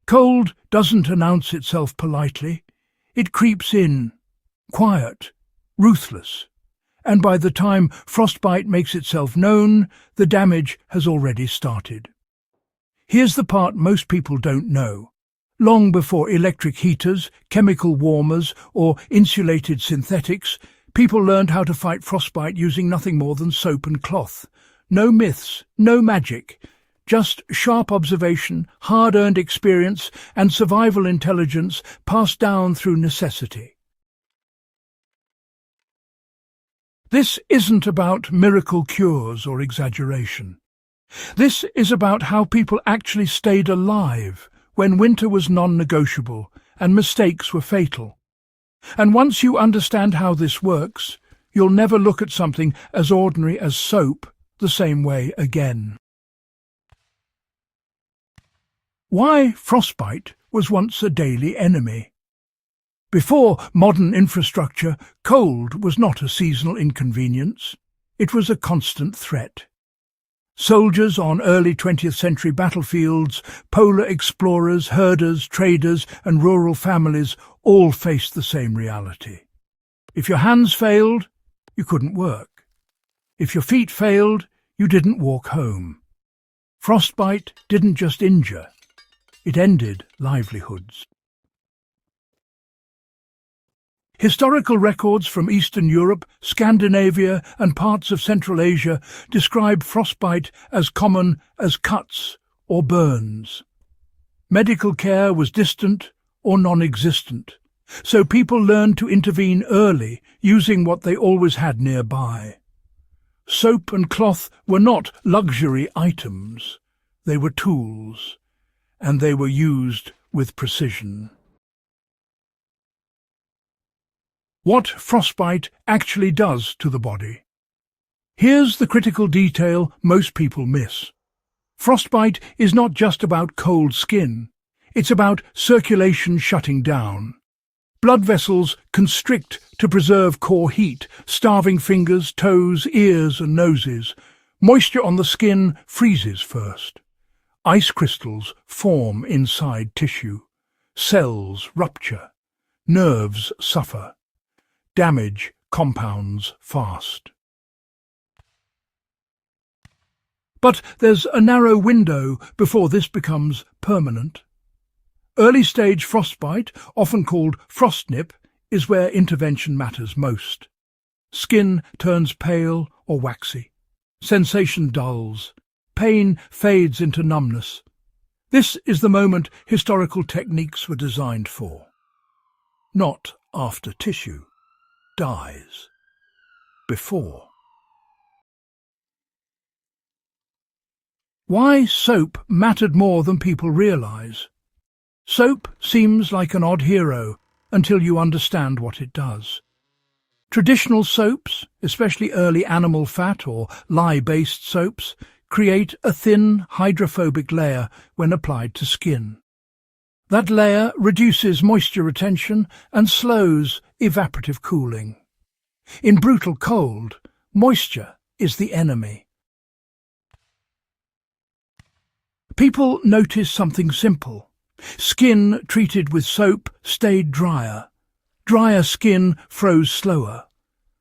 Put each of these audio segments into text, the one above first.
Cold doesn't announce itself politely. It creeps in, quiet, ruthless, and by the time frostbite makes itself known, the damage has already started. Here's the part most people don't know. Long before electric heaters, chemical warmers, or insulated synthetics, people learned how to fight frostbite using nothing more than soap and cloth. No myths, no magic, just sharp observation, hard-earned experience, and survival intelligence passed down through necessity. This isn't about miracle cures or exaggeration. This is about how people actually stayed alive when winter was non-negotiable and mistakes were fatal. And once you understand how this works, you'll never look at something as ordinary as soap the same way again. Why frostbite was once a daily enemy. Before modern infrastructure, cold was not a seasonal inconvenience. It was a constant threat. Soldiers on early 20th century battlefields, polar explorers, herders, traders, and rural families all faced the same reality. If your hands failed, you couldn't work. If your feet failed, you didn't walk home. Frostbite didn't just injure, it ended livelihoods. Historical records from Eastern Europe, Scandinavia, and parts of Central Asia describe frostbite as common as cuts or burns. Medical care was distant or non-existent, so people learned to intervene early using what they always had nearby. Soap and cloth were not luxury items, they were tools, and they were used with precision. What frostbite actually does to the body. Here's the critical detail most people miss. Frostbite is not just about cold skin. It's about circulation shutting down. Blood vessels constrict to preserve core heat, starving fingers, toes, ears and noses. Moisture on the skin freezes first. Ice crystals form inside tissue. Cells rupture. Nerves suffer. Damage compounds fast. But there's a narrow window before this becomes permanent. Early-stage frostbite, often called frostnip, is where intervention matters most. Skin turns pale or waxy. Sensation dulls. Pain fades into numbness. This is the moment historical techniques were designed for. Not after tissue dies. Before. Why soap mattered more than people realize. Soap seems like an odd hero until you understand what it does. Traditional soaps, especially early animal fat or lye-based soaps, create a thin hydrophobic layer when applied to skin. That layer reduces moisture retention and slows evaporative cooling. In brutal cold, moisture is the enemy. People noticed something simple. Skin treated with soap stayed drier. Drier skin froze slower.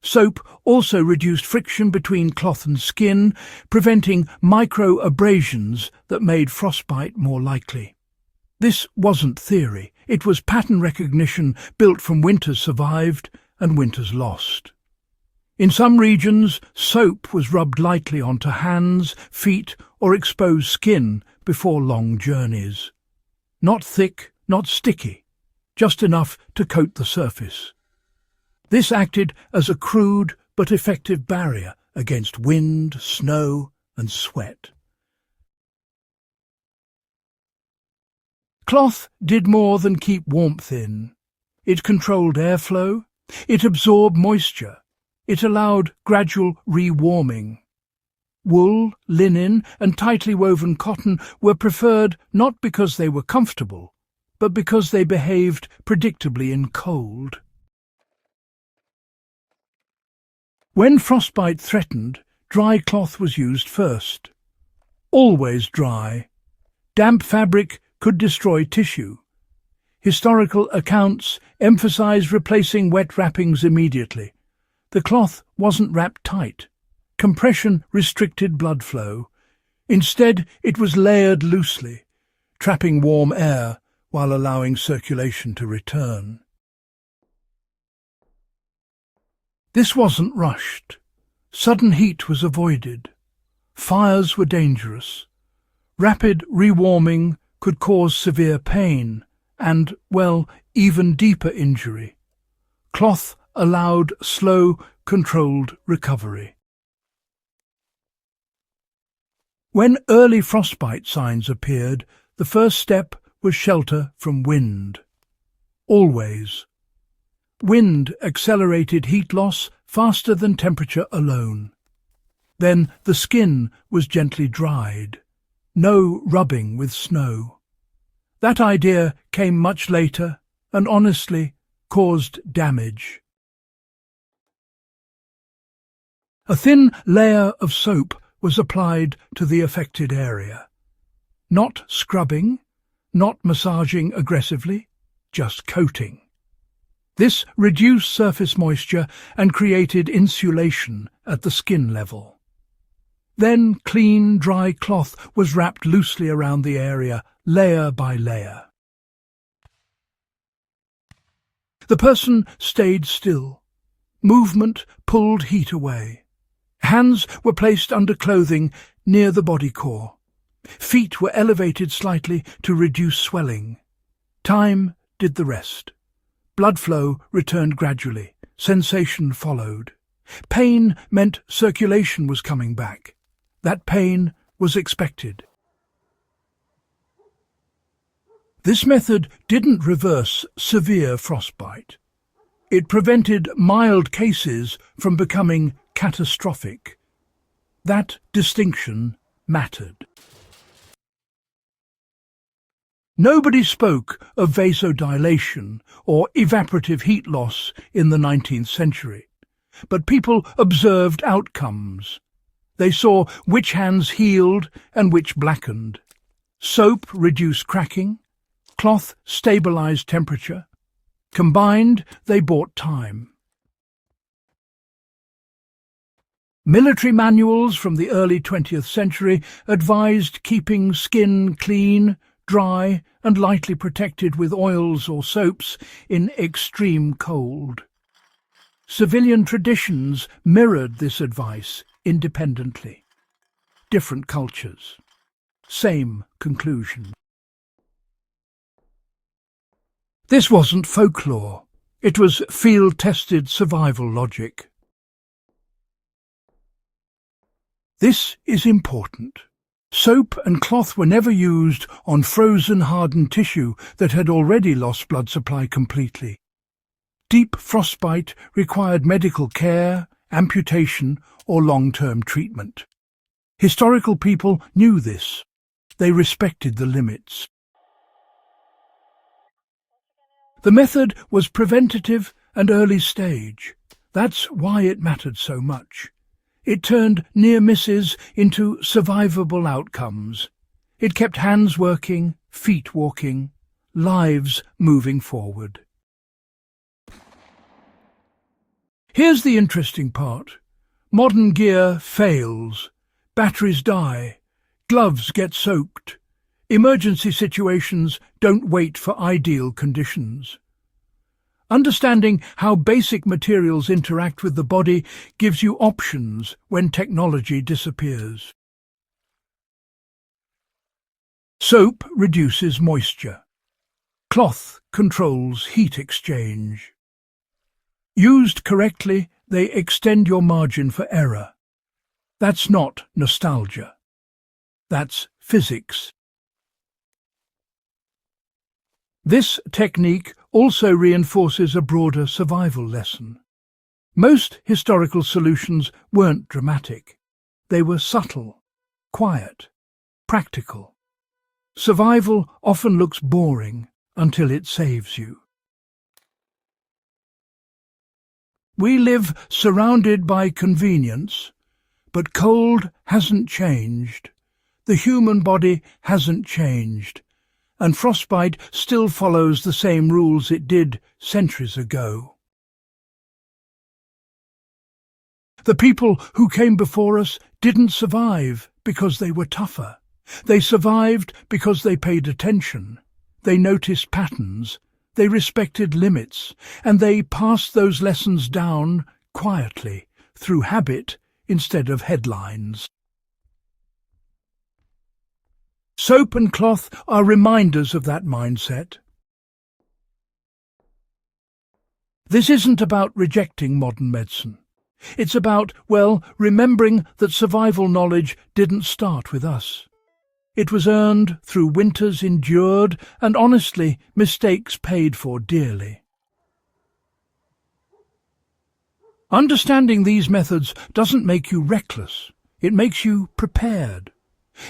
Soap also reduced friction between cloth and skin, preventing micro-abrasions that made frostbite more likely. This wasn't theory, it was pattern recognition built from winters survived and winters lost. In some regions, soap was rubbed lightly onto hands, feet, or exposed skin before long journeys. Not thick, not sticky, just enough to coat the surface. This acted as a crude but effective barrier against wind, snow, and sweat. Cloth did more than keep warmth in. It controlled airflow, it absorbed moisture, it allowed gradual rewarming. Wool, linen, and tightly woven cotton were preferred not because they were comfortable, but because they behaved predictably in cold. When frostbite threatened, dry cloth was used first. Always dry. Damp fabric could destroy tissue. Historical accounts emphasize replacing wet wrappings immediately. The cloth wasn't wrapped tight. Compression restricted blood flow. Instead, it was layered loosely, trapping warm air while allowing circulation to return. This wasn't rushed. Sudden heat was avoided. Fires were dangerous. Rapid rewarming could cause severe pain and, well, even deeper injury. Cloth allowed slow, controlled recovery. When early frostbite signs appeared, the first step was shelter from wind. Always. Wind accelerated heat loss faster than temperature alone. Then the skin was gently dried. No rubbing with snow. That idea came much later and honestly caused damage. A thin layer of soap was applied to the affected area. Not scrubbing, not massaging aggressively, just coating. This reduced surface moisture and created insulation at the skin level. Then clean, dry cloth was wrapped loosely around the area, layer by layer. The person stayed still. Movement pulled heat away. Hands were placed under clothing near the body core. Feet were elevated slightly to reduce swelling. Time did the rest. Blood flow returned gradually. Sensation followed. Pain meant circulation was coming back. That pain was expected. This method didn't reverse severe frostbite. It prevented mild cases from becoming catastrophic. That distinction mattered. Nobody spoke of vasodilation or evaporative heat loss in the 19th century, but people observed outcomes. They saw which hands healed and which blackened. Soap reduced cracking. Cloth stabilized temperature. Combined, they bought time. Military manuals from the early 20th century advised keeping skin clean, dry, and lightly protected with oils or soaps in extreme cold. Civilian traditions mirrored this advice independently. Different cultures. Same conclusion. This wasn't folklore. It was field-tested survival logic. This is important. Soap and cloth were never used on frozen, hardened tissue that had already lost blood supply completely. Deep frostbite required medical care, amputation, or long-term treatment. Historical people knew this. They respected the limits. The method was preventative and early stage. That's why it mattered so much. It turned near misses into survivable outcomes. It kept hands working, feet walking, lives moving forward. Here's the interesting part. Modern gear fails. Batteries die. Gloves get soaked. Emergency situations don't wait for ideal conditions. Understanding how basic materials interact with the body gives you options when technology disappears. Soap reduces moisture. Cloth controls heat exchange. Used correctly, they extend your margin for error. That's not nostalgia. That's physics. This technique also reinforces a broader survival lesson. Most historical solutions weren't dramatic. They were subtle, quiet, practical. Survival often looks boring until it saves you. We live surrounded by convenience, but cold hasn't changed. The human body hasn't changed, and Frostbite still follows the same rules it did centuries ago. The people who came before us didn't survive because they were tougher. They survived because they paid attention. They noticed patterns. They respected limits, and they passed those lessons down quietly through habit instead of headlines. Soap and cloth are reminders of that mindset. This isn't about rejecting modern medicine. It's about, well, remembering that survival knowledge didn't start with us. It was earned through winters endured and, honestly, mistakes paid for dearly. Understanding these methods doesn't make you reckless. It makes you prepared.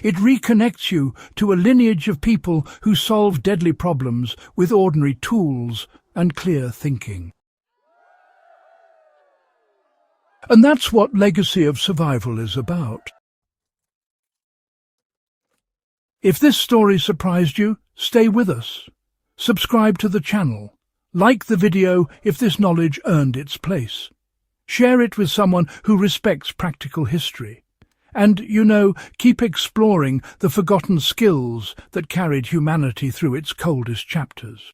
It reconnects you to a lineage of people who solve deadly problems with ordinary tools and clear thinking. And that's what Legacy of Survival is about. If this story surprised you, stay with us. Subscribe to the channel. Like the video if this knowledge earned its place. Share it with someone who respects practical history. And, keep exploring the forgotten skills that carried humanity through its coldest chapters.